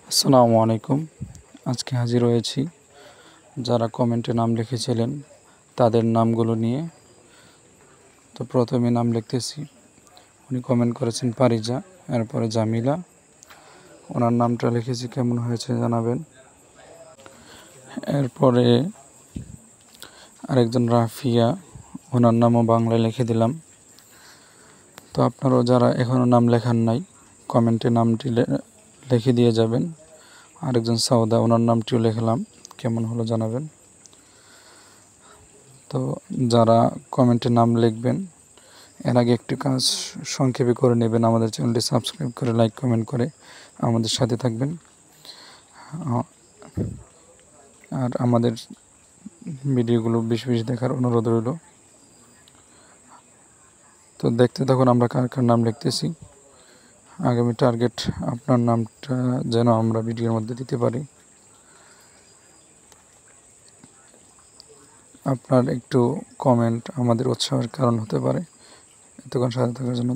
আসসালামু আলাইকুম। আজকে হাজির হয়েছি যারা কমেন্টে নাম লিখেছিলেন তাদের নামগুলো নিয়ে। তো প্রথমে নাম লিখতেছি, উনি কমেন্ট করেছেন পারিজা, এরপরে জামিলা। ওনার নামটা লিখেছি, কেমন হয়েছে জানাবেন। এরপরে আরেকজন রাফিয়া, ওনার নামও বাংলায় লিখে দিলাম। তো আপনারাও যারা এখনও নাম লেখান নাই কমেন্টে নামটি লিখে দিয়ে যাবেন। আরেকজন সাউদা, ওনার নামটিও লিখলাম, কেমন হলো জানাবেন। তো যারা কমেন্টে নাম লিখবেন এর আগে একটি কাজ সংক্ষেপে করে নেবেন, আমাদের চ্যানেলটি সাবস্ক্রাইব করে লাইক কমেন্ট করে আমাদের সাথে থাকবেন। আর আমাদের ভিডিওগুলো বেশি বেশি দেখার অনুরোধ রইল। তো দেখতে থাকুন আমরা কার কার নাম লিখতেছি। আগামী টার্গেট আপনার নামটা যেন আমরা ভিডিওর মধ্যে দিতে পারি। আপনার একটু কমেন্ট আমাদের উৎসাহের কারণ হতে পারে। এতক্ষণ সাথে থাকার জন্য